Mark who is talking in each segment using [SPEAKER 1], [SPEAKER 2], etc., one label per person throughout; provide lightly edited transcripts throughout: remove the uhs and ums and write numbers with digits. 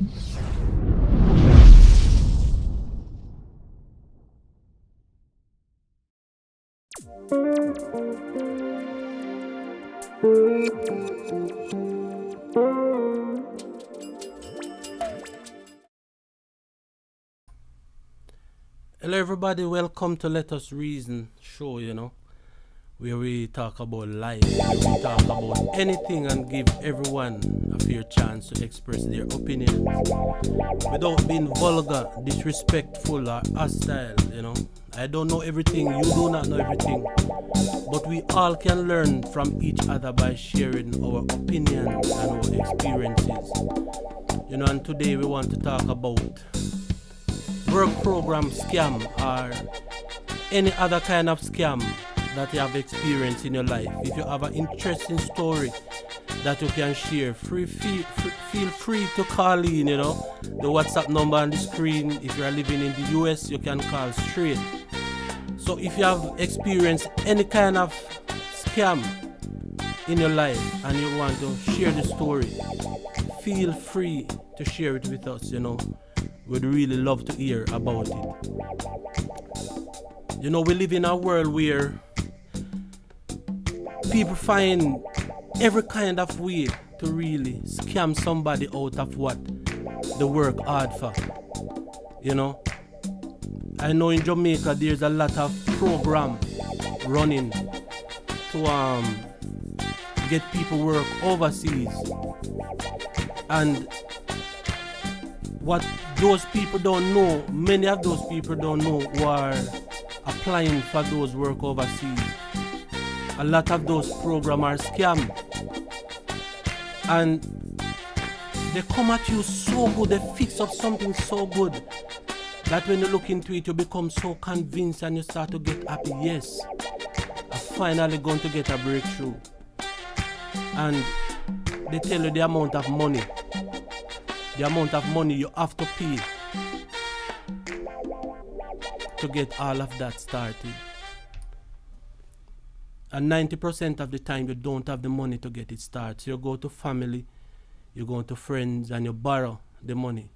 [SPEAKER 1] Hello everybody, welcome to Let Us Reason show, where we talk about life, where we talk about anything and give everyone a fair chance to express their opinions without being vulgar, disrespectful or hostile. I don't know everything, you do not know everything, but we all can learn from each other by sharing our opinions and our experiences. And today we want to talk about work program scam or any other kind of scam that you have experienced in your life. If you have an interesting story that you can share, feel free to call in, the WhatsApp number on the screen. If you are living in the US, you can call straight. So if you have experienced any kind of scam in your life and you want to share the story, feel free to share it with us, We'd really love to hear about it. We live in a world where people find every kind of way to really scam somebody out of what they work hard for. I know in Jamaica there's a lot of program running to get people work overseas. And what those people don't know, many of those people don't know who are applying for those work overseas. A lot of those programs are scam. And they come at you so good, they fix up something so good that when you look into it, you become so convinced and you start to get happy. Yes, I'm finally going to get a breakthrough. And they tell you the amount of money you have to pay to get all of that started. And 90% of the time you don't have the money to get it started. So you go to family, you go to friends and you borrow the money.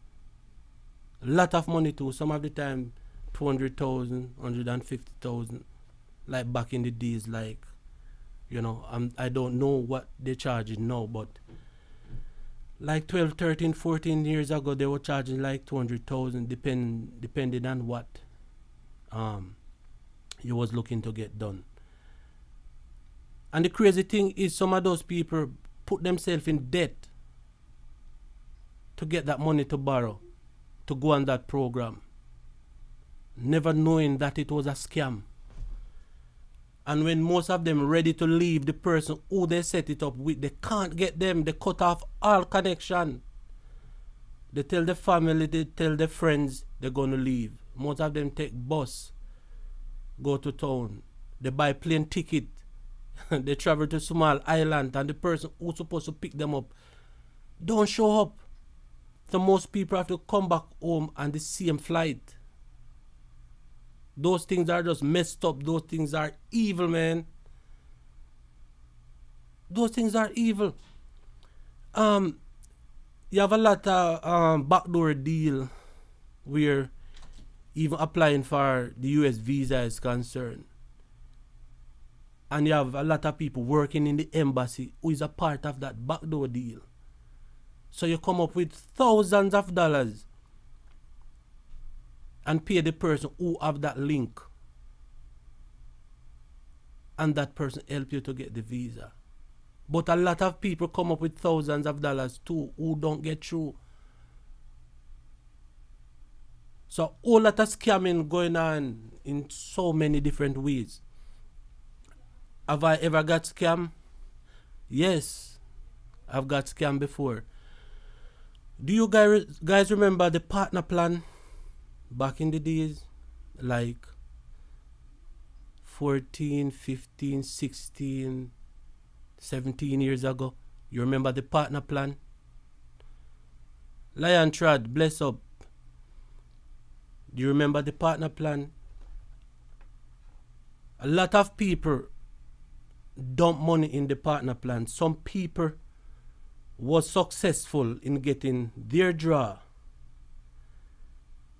[SPEAKER 1] A lot of money too. Some of the time 200,000, 150,000. Like back in the days, I don't know what they're charging now, but like 12, 13, 14 years ago, they were charging like 200,000 depending on what you was looking to get done. And the crazy thing is some of those people put themselves in debt to get that money to borrow, to go on that program, never knowing that it was a scam. And when most of them ready to leave the person who they set it up with, they can't get them. They cut off all connection. They tell the family, they tell their friends they're going to leave. Most of them take bus, go to town. They buy plane ticket. They travel to small island and the person who's supposed to pick them up don't show up. So most people have to come back home on the same flight. Those things are just messed up. Those things are evil, man. Those things are evil. You have a lot of backdoor deal where even applying for the US visa is concerned. And you have a lot of people working in the embassy who is a part of that backdoor deal. So you come up with thousands of dollars and pay the person who have that link. And that person help you to get the visa. But a lot of people come up with thousands of dollars too who don't get through. So a whole lot of scamming going on in so many different ways. Have I ever got scammed? Yes, I've got scammed before. Do you guys remember the partner plan back in the days? Like 14, 15, 16, 17 years ago. You remember the partner plan? Lion Trad, bless up. Do you remember the partner plan? A lot of people dump money in the partner plan. Some people was successful in getting their draw.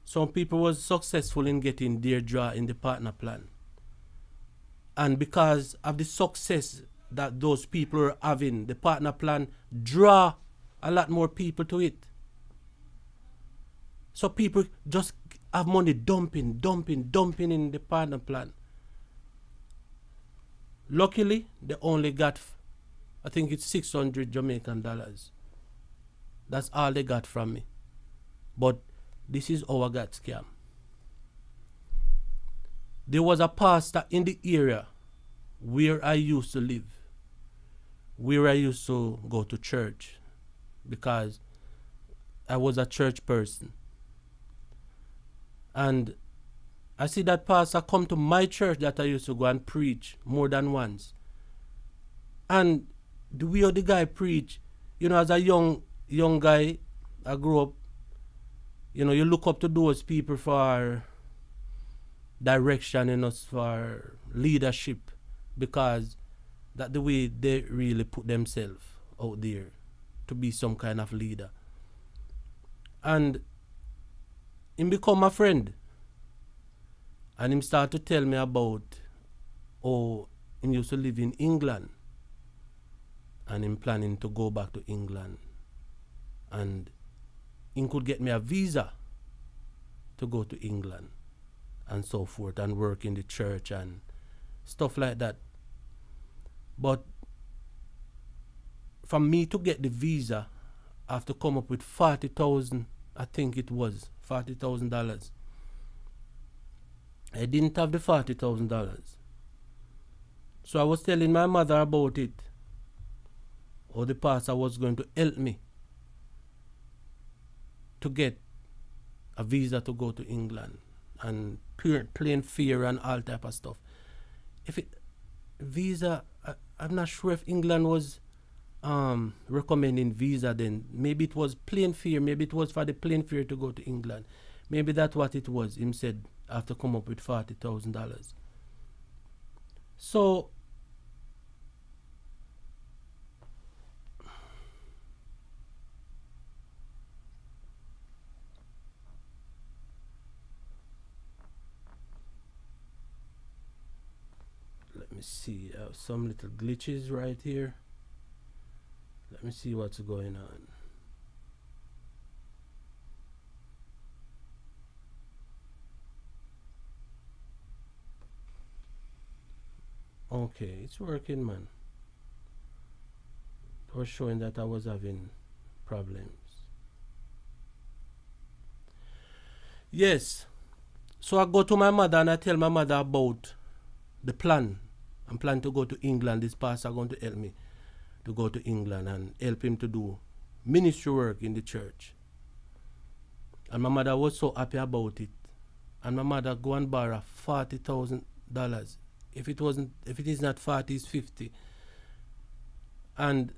[SPEAKER 1] Some people was successful in getting their draw in the partner plan. And because of the success that those people are having, the partner plan draw a lot more people to it. So people just have money dumping in the partner plan. Luckily, they only got, I think it's 600 Jamaican dollars. That's all they got from me. But this is how I got scammed. There was a pastor in the area where I used to live, where I used to go to church, because I was a church person. And I see that pastor come to my church that I used to go and preach more than once. And the way the guy preach, as a young guy, I grew up, you look up to those people for direction and for leadership, because that's the way they really put themselves out there to be some kind of leader. And him become my friend. And him start to tell me about how he used to live in England. And him planning to go back to England. And he could get me a visa to go to England and so forth, and work in the church and stuff like that. But for me to get the visa, I have to come up with 40,000, I think it was $40,000. I didn't have the $40,000. So I was telling my mother about it, or the pastor was going to help me to get a visa to go to England, and plane fare and all type of stuff. If it visa, I'm not sure if England was recommending visa then. Maybe it was plane fare. Maybe it was for the plane fare to go to England. Maybe that's what it was. Him said I have to come up with $40,000. So let me see, some little glitches right here. Let me see what's going on. Okay, it's working, man. It was showing that I was having problems. Yes. So I go to my mother and I tell my mother about the plan. I'm planning to go to England. This pastor going to help me to go to England and help him to do ministry work in the church. And my mother was so happy about it. And my mother go and borrow $40,000. If it is not 40, it's 50. And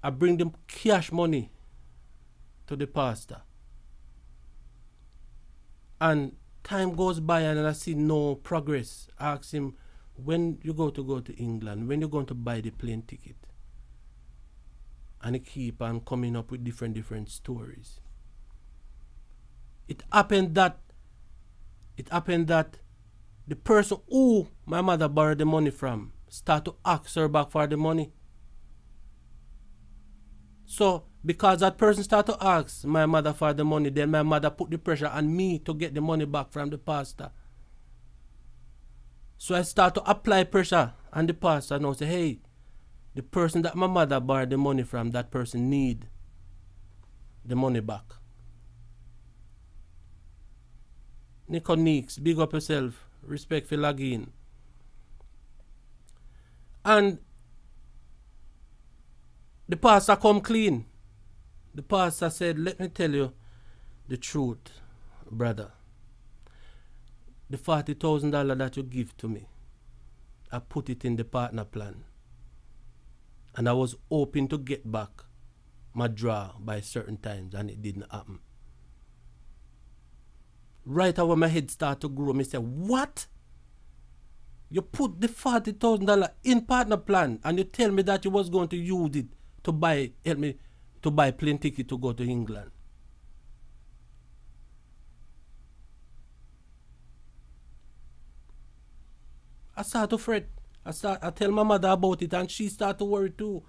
[SPEAKER 1] I bring them cash money to the pastor. And time goes by and I see no progress. I ask him, when you go to England, when you're going to buy the plane ticket? And he keep on coming up with different stories. It happened that the person who my mother borrowed the money from start to ask her back for the money. So because that person start to ask my mother for the money, then my mother put the pressure on me to get the money back from the pastor. So I start to apply pressure on the pastor and I say, hey, the person that my mother borrowed the money from, that person need the money back. Nico Neeks, big up yourself. Respect for logging. And the pastor come clean. The pastor said, let me tell you the truth, brother. The $40,000 that you give to me, I put it in the partner plan. And I was hoping to get back my draw by certain times, and it didn't happen. Right away, my head started to grow. I said, what? You put the $40,000 in partner plan and you tell me that you was going to use it to help me to buy plane ticket to go to England. I start to fret. I tell my mother about it and she start to worry too.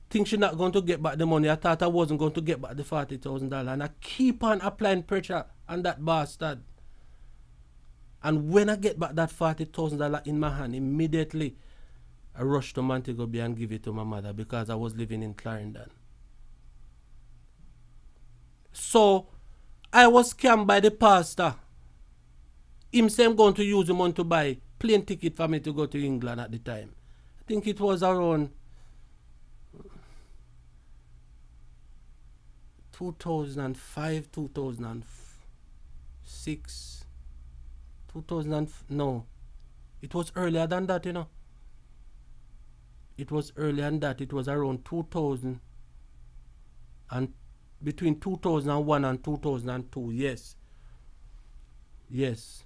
[SPEAKER 1] Think she not going to get back the money. I thought I wasn't going to get back the $40,000 and I keep on applying pressure on that bastard. And when I get back that $40,000 in my hand, immediately I rush to Montego Bay and give it to my mother because I was living in Clarendon. So I was scammed by the pastor. Him say I'm going to use the money to buy plane ticket for me to go to England at the time. I think it was around 2005, 2006, 2000, no. It was earlier than that, you know. It was earlier than that. It was around 2000 and between 2001 and 2002, yes. Yes.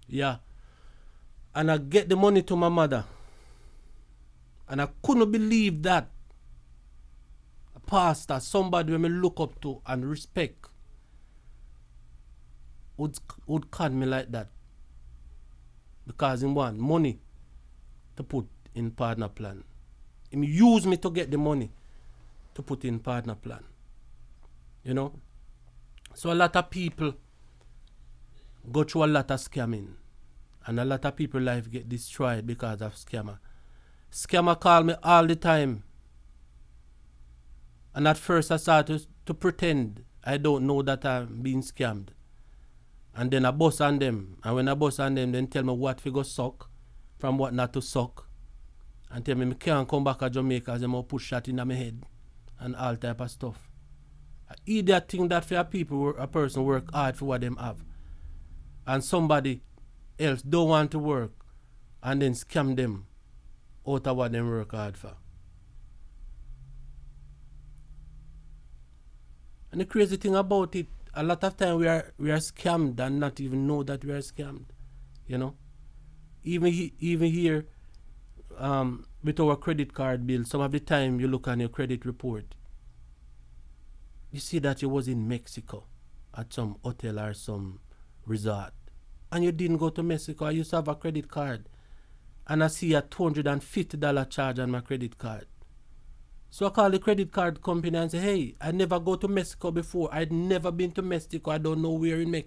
[SPEAKER 1] Yeah. And I get the money to my mother. And I couldn't believe that a pastor, somebody when me look up to and respect, would con me like that. Because he want money to put in partner plan. He use me to get the money to put in partner plan. You know? So a lot of people go through a lot of scamming. And a lot of people's life get destroyed because of scammer. Scammer call me all the time. And at first I started to pretend I don't know that I'm being scammed. And then I bust on them. And when I bust on them, then tell me what to go suck from what not to suck. And tell me I can't come back to Jamaica as I'm put shot in my head. And all type of stuff. I idiot think that for a person work hard for what them have. And somebody else don't want to work and then scam them out of what them work hard for. And the crazy thing about it, a lot of time we are scammed and not even know that we are scammed. You know? Even here with our credit card bill, some of the time you look on your credit report, you see that you was in Mexico at some hotel or some resort. And you didn't go to Mexico. I used to have a credit card. And I see a $250 charge on my credit card. So I call the credit card company and say, hey, I never go to Mexico before. I'd never been to Mexico. I don't know where in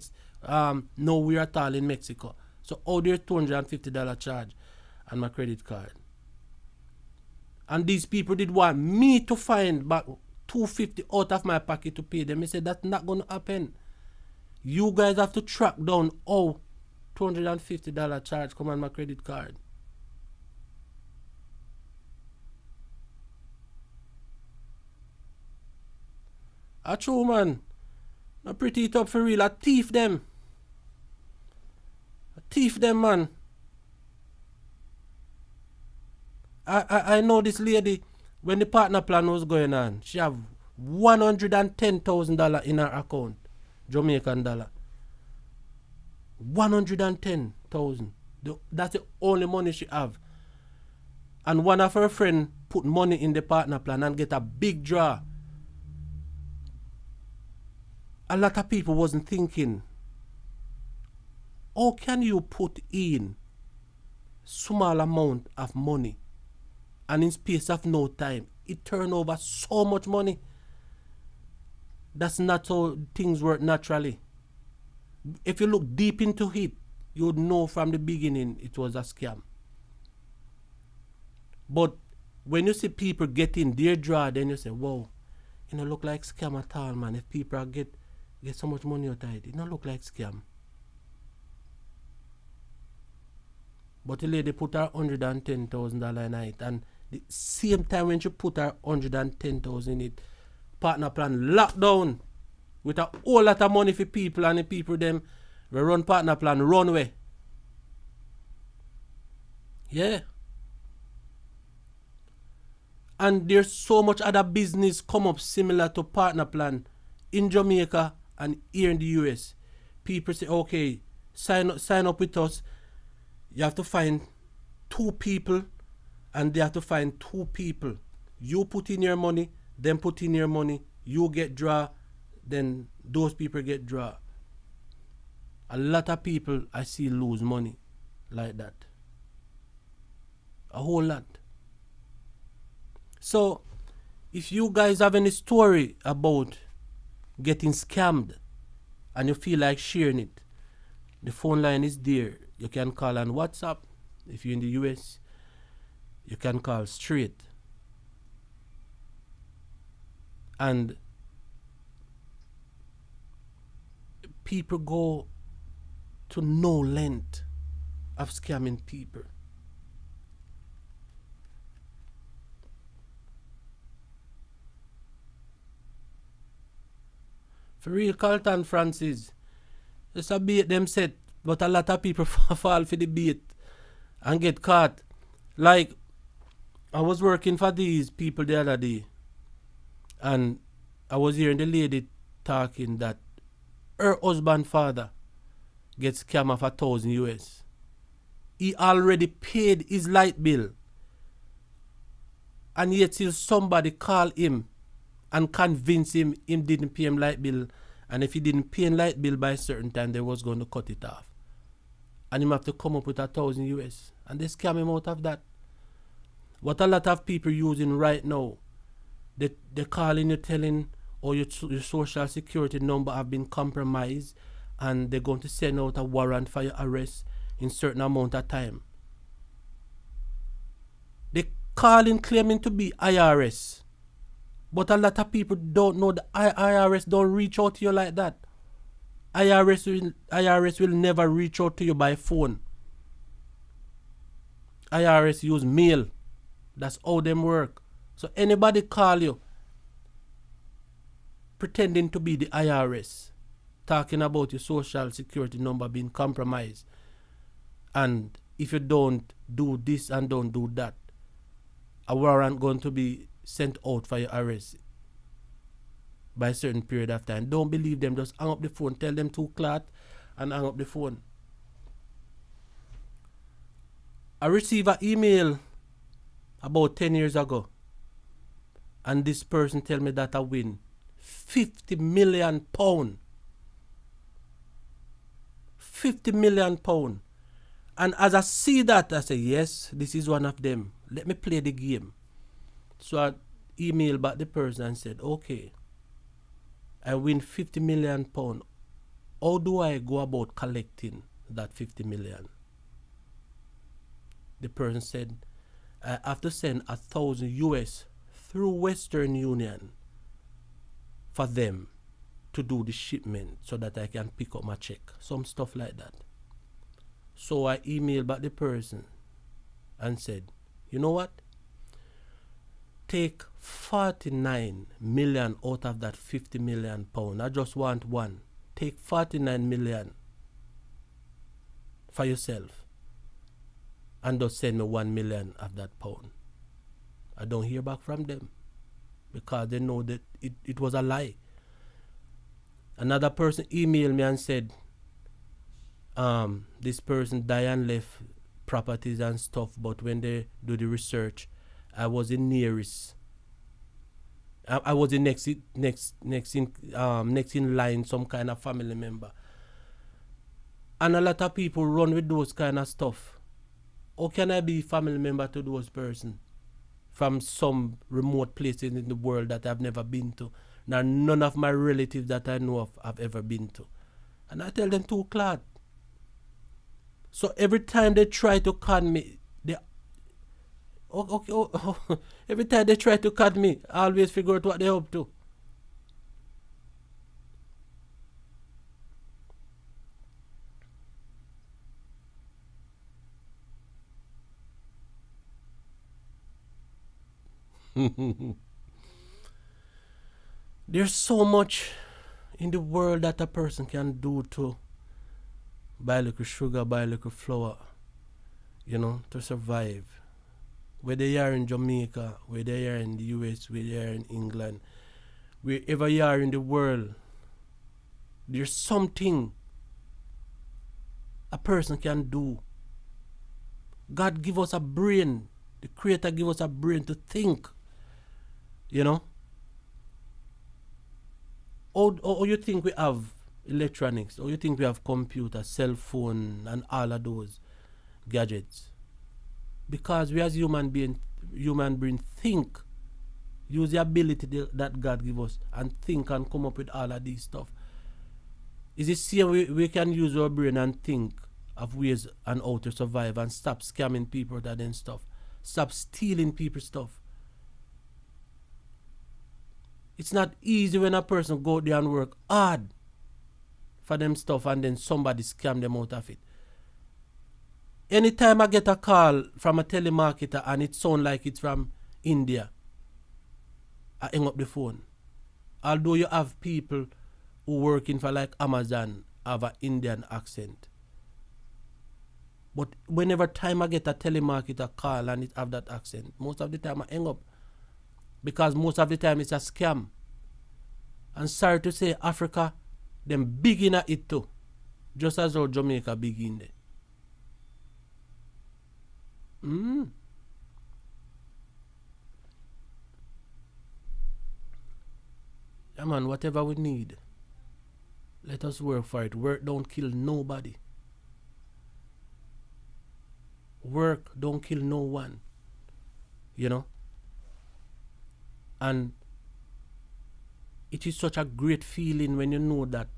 [SPEAKER 1] nowhere at all in Mexico. So how there's $250 charge on my credit card? And these people did want me to find back $250 out of my pocket to pay them. I said, that's not going to happen. You guys have to track down how $250 charge come on my credit card. A true man. Not pretty it up for real. I thief them. Man. I know this lady, when the partner plan was going on, she have $110,000 in her account. Jamaican dollar. 110,000. That's the only money she have. And one of her friend put money in the partner plan and get a big draw. A lot of people wasn't thinking, how can you put in small amount of money and in space of no time it turn over so much money? That's not how things work naturally. If you look deep into it, you would know from the beginning it was a scam. But when you see people getting their draw, then you say, whoa, it don't look like scam at all, man. If people get so much money out of it, it don't look like scam. But the lady put her $110,000 in it, and the same time when she put her $110,000 in it, partner plan lockdown with a whole lot of money for people, and the people them we run partner plan run away. Yeah. And there's so much other business come up similar to partner plan in Jamaica and here in the US. People say, okay, sign up with us. You have to find 2 people and they have to find 2 people. You put in your money Them put in your money, you get draw, then those people get draw. A lot of people I see lose money like that. A whole lot. So, if you guys have any story about getting scammed and you feel like sharing it, the phone line is there. You can call on WhatsApp. If you're in the US, you can call straight. And people go to no length of scamming people. For real, Carlton Francis, it's a bait them set, but a lot of people fall for the bait and get caught. Like, I was working for these people the other day, and I was hearing the lady talking that her husband father gets scammed of $1,000 US. He already paid his light bill, and yet still somebody call him and convince him didn't pay him light bill, and if he didn't pay him light bill by a certain time, they was going to cut it off, and him have to come up with $1,000 US, and they scam him out of that. What a lot of people using right now, they calling you telling, or your social security number have been compromised, and they're going to send out a warrant for your arrest in certain amount of time. They calling claiming to be IRS. But a lot of people don't know the IRS don't reach out to you like that. IRS will never reach out to you by phone. IRS use mail. That's how them work. So anybody call you pretending to be the IRS, talking about your social security number being compromised, and if you don't do this and don't do that, a warrant going to be sent out for your arrest by a certain period of time. Don't believe them. Just hang up the phone. Tell them to clot and hang up the phone. I received an email about 10 years ago, and this person tell me that I win £50 million. £50 million. And as I see that, I say, yes, this is one of them. Let me play the game. So I emailed back the person and said, okay, I win £50 million. How do I go about collecting that 50 million? The person said, I have to send $1,000 US through Western Union for them to do the shipment so that I can pick up my check. Some stuff like that. So I emailed back the person and said, you know what? Take 49 million out of that 50 million pound. I just want one. Take 49 million for yourself and just send me 1 million of that pound. I don't hear back from them because they know that it was a lie. Another person emailed me and said, this person Diane left properties and stuff, but when they do the research, I was in nearest. I was the next in line, some kind of family member. And a lot of people run with those kind of stuff. How can I be family member to those person from some remote places in the world that I've never been to? Now none of my relatives that I know of have ever been to. And I tell them to clot. So every time they try to con me, every time they try to cut me, I always figure out what they're up to. There's so much in the world that a person can do to buy a little sugar, buy a little flour, to survive. Whether you are in Jamaica, whether you are in the US, whether you are in England, wherever you are in the world, there's something a person can do. God give us a brain. The Creator give us a brain to think. How you think we have electronics? Or you think we have computer, cell phone, and all of those gadgets? Because we as human being think, use the ability that God give us and think and come up with all of these stuff. Is it same we can use our brain and think of ways and how to survive and stop scamming people that and stuff. Stop stealing people's stuff. It's not easy when a person go out there and work hard for them stuff and then somebody scam them out of it. Anytime I get a call from a telemarketer and it sound like it's from India, I hang up the phone. Although you have people who working for like Amazon have an Indian accent. But whenever time I get a telemarketer call and it have that accent, most of the time I hang up. Because most of the time it's a scam. And sorry to say, Africa, them big in it too. Just as how Jamaica big in there. Yeah man, whatever we need, let us work for it. Work don't kill nobody. Work don't kill no one. You know? And it is such a great feeling when you know that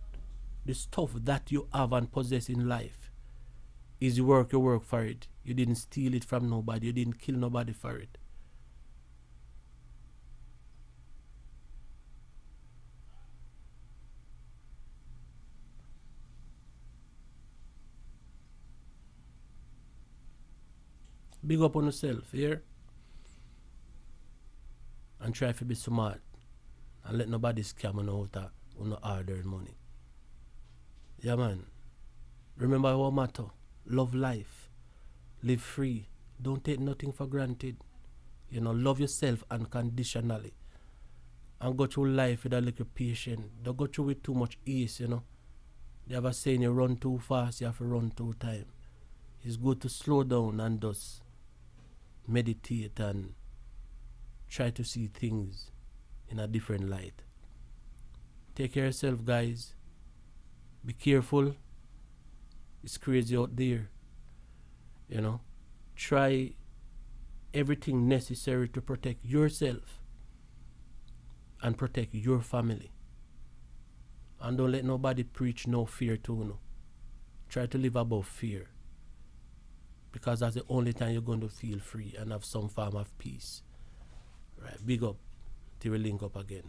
[SPEAKER 1] the stuff that you have and possess in life is you work for it. You didn't steal it from nobody. You didn't kill nobody for it. Big up on yourself, here. And try to be smart. And let nobody scam you out of no hard-earned money. Yeah, man. Remember our motto. Love life. Live free. Don't take nothing for granted. You know, love yourself unconditionally. And go through life with a little patience. Don't go through with too much ease, you know. They have a saying, you run too fast, you have to run too time. It's good to slow down and just meditate and try to see things in a different light. Take care of yourself, guys. Be careful. It's crazy out there. You know, try everything necessary to protect yourself and protect your family. And don't let nobody preach no fear to you. Try to live above fear. Because that's the only time you're going to feel free and have some form of peace. Right, big up till we link up again.